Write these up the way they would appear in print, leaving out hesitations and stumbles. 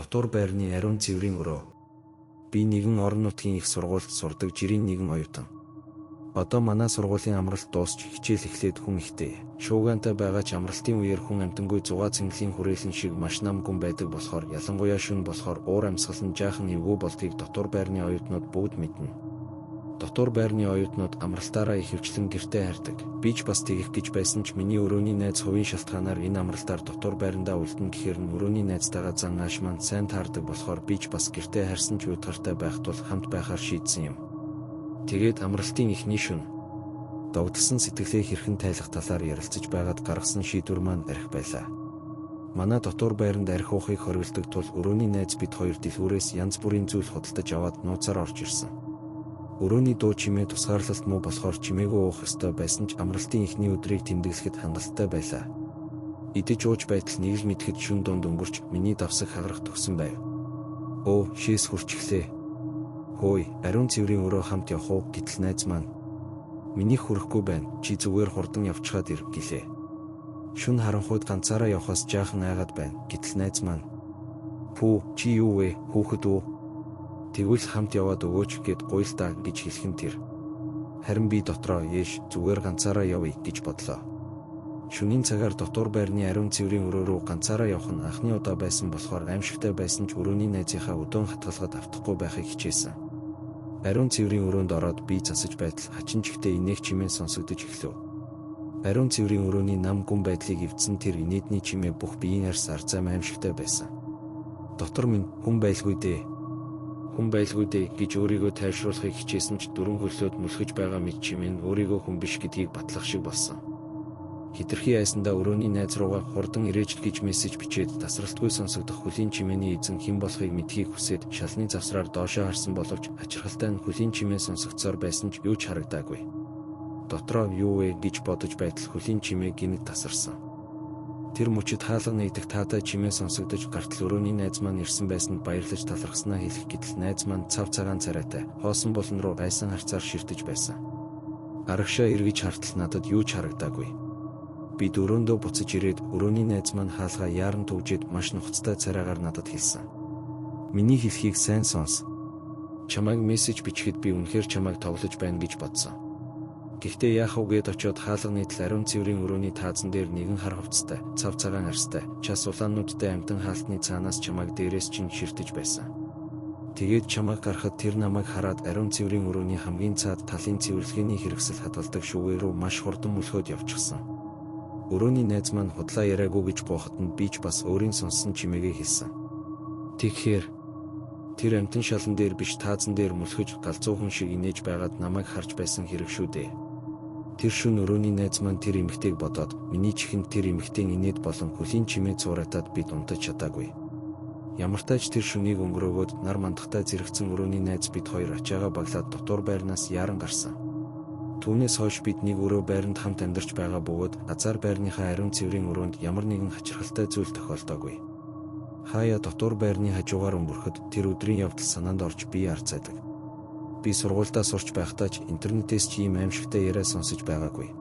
Дотор байрны ариун цэврийн өрөө. Би нэгэн орон нутгийн их сургуульд сурдаг жирийн нэгэн оюутан. Одоо манай сургуулийн амралт дуусч хичээл эхлээд хүн ихтэй. Шуугаантай байгаа ч амралтын үеэр хүн амтангүй зугаа цэнгэлийн хүрээлэн шиг маш нам гүн байдаг болохоор ялангуяа шөнө болохоор уур амьсгал нь жаахан эвгүй болдгийг дотор байрны оюутнууд бүгд мэднэ. Дотор байрны оюутнууд амралтаараа их хөвчлэн гэртээ хайрдаг. Би ч бас тэгэх гэж байсан ч миний өрөөний найз хувийн шалтгаанаар энэ амралтаар дотор байрандаа үлдэн гэхээр нь өрөөний найзтайгаа зан ааш маань сайн таардаг болохоор би ч бас гэртээ хайрсан ч уйтгартай байх тул хамт байхаар шийдсэн юм. Тэгээд амралтын эхний шөнө догдсон сэтгэлээ хэрхэн тайлах талаар ярилцаж байгаад гаргасан шийдвэр маань архи байлаа. Манай дотор байранд архи уухыг хориглодог тул өрөөний найз бид хоёр дэлгүүрээс янз бүрийн зүйл худалдаж аваад нууцаар орж ирсэн. Өрөөний дуу чимээ тусгаарлалт муу болохоор чимээгүй уух ёстой байсан ч амралтын эхний өдрийг тэмдэглэхэд хангалттай байлаа. Идэж ууж байтал нэг л мэдэхэд шүн дунд өнгөрч миний давсаг хагарах төгсөн байв. Оо, шээс хурчихлээ. Хөөе, ариун цэврийн өрөө хамт явах уу гэтэл найз маань. Минийх хүрэхгүй байна. Чи зүгээр хурдан явчихад ир гэлээ. Шүн харанхуйд ганцаараа явхаас жаахан айгаад байна. Гэтэл найз маань. Пүү, чи юу вэ? Хүүхэд үү? Тэгвэл хамт яваад өгөөч гэд гуйлтаа гэж хэлхэн тэр. Харин би дотроо ээш зүгээр ганцаараа явъя гэж бодлоо. Шөнийн цагаар дотор байрны ариун цэврийн өрөө рүү ганцаараа явах нь анхны удаа байсан болохоор аимшигтай байсан ч өрөөний найзынхаа өдөөн хатгалгаад автахгүй байхыг хичээсэн. Ариун цэврийн өрөөнд ороод би засаж байтал хачин чихтэй инээх чимээ сонсогдож эхлэв. Ариун цэврийн өрөөний нам гүн байдлыг эвдсэн тэр инээдний чимээ бүх биеийн арьс арзаам аимшигтай байсан. Дотор минь хүн байлгүй дээ. Хүн байлгүй дээ гэж өөрийгөө тайвшруулахыг хичээсэн ч дөрөн хөлөөд мөлхөж байгаа мэд чимээ нь өөрийгөө хүн биш гэдгийг батлах шиг болсон. Хитрхи айсандаа өрөөний найз руугаа хурдан ирээж л гэж мессеж бичээд тасралтгүй сонсогдох хөлийн чимээний эзэн хэн болохыг мэдхийг хүсээд шалны завсраар доошоо харсан боловч ачирхалтай нь хөлийн чимээ сонсогдсоор байсан ч юу ч харагдаагүй. Дотроо юу вэ гэж бодож байтал хөлийн чимээ гинэд тасарсан. Тэр мөчөд хаалга нэгдэх таатай чимээ сонсогдож гартал өрөөний найз маань ирсэн байсанд баярлаж талархснаа хэлэх гэтэл найз маань цав цагаан царайтай хоосон болон руу гайсан харцаар ширтэж байсан. Арагшаа эргэж хартал надад юу ч харагдаагүй. Би дөрөөндөө буцаж ирээд өрөөний найз маань хаалгаа яаран төвжээд маш нухацтай царайгаар надад хэлсэн. Миний хэлхийг сайн сонс. Чамайг мессеж бичихэд би үнэхээр чамайг тоглож байна гэж бодсон. Гэхдээ яах вэ гэд очиод хаалганы тал ариун цэврийн өрөөний таазан дээр нэгэн хар хувцастай, цав цагаан арьстай, час улааннуудтай амтан хаалтны цаанаас чамайг дээрээс чинь ширтэж байсан. Тэгээд чамайг гарахад тэр намайг хараад ариун цэврийн өрөөний хамгийн цаад талын цэвэрлэгээний хэрэгсэл хадгалдаг шүүгээ рүү маш хурдан мөлхөөд явчихсан. Өрөөний найз маань худлаа яриаггүй гэж буухад нь би ч бас өөрийн сонссон чимээгээ хэлсэн. Тэгэхээр тэр амтан шалан дээр биш таазан дээр мөлхөж галзуу хүн шиг инээж байгаад намайг харж байсан хэрэг шүү дээ. Тэр шөнө өрөөний найз маань тэр эмэгтэйг бодоод миний чихэнд тэр эмэгтэйн инээд болон хөлийн чимээ цууратаад бид унтаж чадаагүй. Ямар тач тэр шөнийг өнгөрөөгөөд нар мандахтай зэрэгцэн өрөөний найз бид хоёр ачаага баглаад дотор байрнаас яаран гарсан. Түүнээс хойш бид нэг өрөө байранд хамт амьдарч байгаа бөгөөд азар байрныхаа ариун цэврийн өрөөнд ямар нэгэн хачирхалтай зүйл тохиолдоогүй. Хаяа дотор байрны хажуугаар өнгөрөхөд тэр өдрийн явдал санаанд орж би арцаадаг. Би сургуульдаа сурч байхдаа ч интернетээс ч ийм аимшигтай яриа сонсож байгаагүй.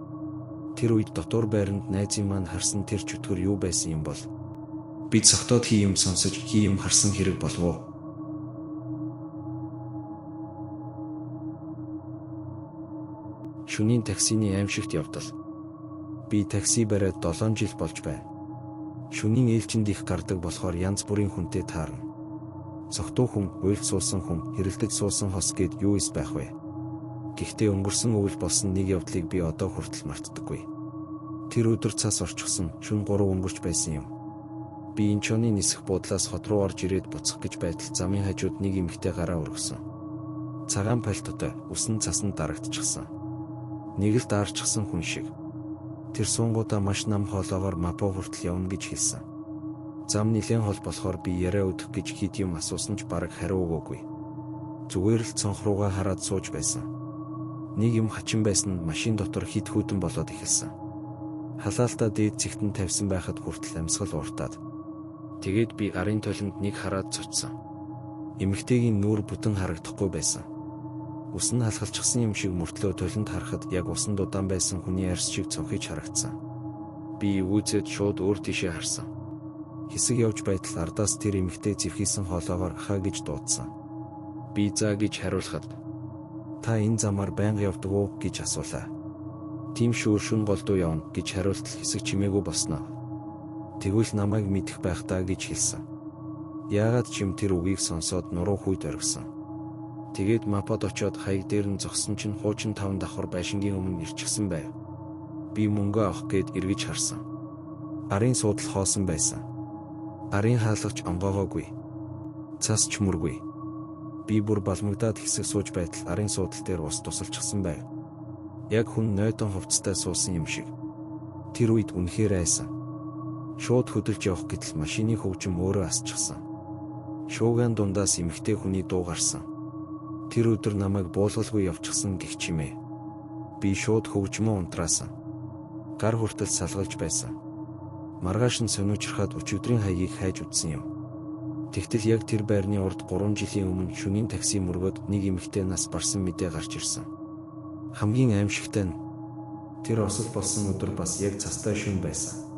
Тэр үед дотор байранд найзын маань харсан тэр чөтгөр юу байсан юм бол? Би цогтоод юм сонсож юм харсан хэрэг болов уу? Шөнийн таксины аимшигт явдал. Би такси бариад 7 жил болж байна. Шөнийн ээлжинд их гардаг болохоор янз бүрийн хүнтэй таарна. Цогтуу хүн, уйлд суусан хүн, хэрэлдэж суусан хос гээд юу ис байх вэ? Гэхдээ өнгөрсөн өвөл болсон нэг явдлыг би одоо хүртэл мартдаггүй. Тэр өдөр цас орчихсон, шөнө 3 өнгөрч байсан юм. Би Инчоны нисэх буудлаас хот руу орж ирээд буцах гэж байтал замын хажууд нэг эмэгтэй гараа өргөсөн. Цагаан пальтотой, усан цасанд дарагдчихсан. Нэг л даарчихсан хүн шиг. Тэр суунгуудаа маш нам хоолоогоор Мапо хүртэл явна гэж хэлсэн. Зам нэлээд хол болохоор би яриа өдөх гэж хэд юм асуусан ч бараг хариу өгөөгүй. Зүгээр л цонх руугаа хараад сууж байсан. Нэг юм хачин байсан нь машин дотор хид хүүдэн болоод эхэлсэн. Халаалтаа дээд цэгтэн тавьсан байхад хүртэл амьсгал ууртаад. Тэгээд би арын толинд нэг хараад цочсон. Эмэгтэйгийн нүүр бүтэн харагдахгүй байсан. Ус нь халахалчихсан юм шиг мөртлөө толинд харахад яг усан дудаан байсан хүний арьс шиг цонхиж харагдсан. Би үүзээд шууд өөр тийшээ харсан. Хэсэг явж байтал ардаас тэр эмэгтэй зэвхийсэн хоолоогоор хаа гэж дуудсан. Би заа гэж хариулахад та энэ замаар байнга явдаг уу гэж асуулаа. Тийм шүү, шүн голдуу явна гэж хариултал хэсэг чимээгүй болсноо. Тэгвэл намайг мэдэх байх даа гэж хэлсэн. Яагаад чим тэр үгийг сонсоод нуруу хүйд оргисон. Тэгээд мапад очиод хаяг дээр нь зогсон чинь хуучин 5 давхар байшингийн өмнө ирчихсэн байв. Би мөнгө авах гээд эргэж харсан. Арын суудал хоосон байсан. Арын хаалгач онгоогоогүй. Цас ч мөргүй. Би бүр балмагдаад хэсэг сууж байтал арын суудал дээр ус тусалчихсан байв. Яг хүн нойтон хувцастай суусан юм шиг. Тэр үед үнэхээр айсан. Шууд хөдөлж явах гэтэл машины хөгжим өөрөө асчихсан. Шууган дундаас эмэгтэй хүний дуу гарсан. Тэр өдөр намайг буулгалгүй явчихсан гэх чимээ. Би шууд хөгжмөө унтраасан. Гар хүртэл салгалж байсан. Маргааш нь сониучрахад өчигдрийн хаягийг хайж үзсэн юм. Тэгтэл яг тэр байрны урд 3 жилийн өмнө шөнийн такси мөргөд нэг эмэгтэй нас барсан мэдээ гарч ирсэн. Хамгийн аимшигтай нь тэр осол болсон өдөр бас яг цастай шөнө байсан.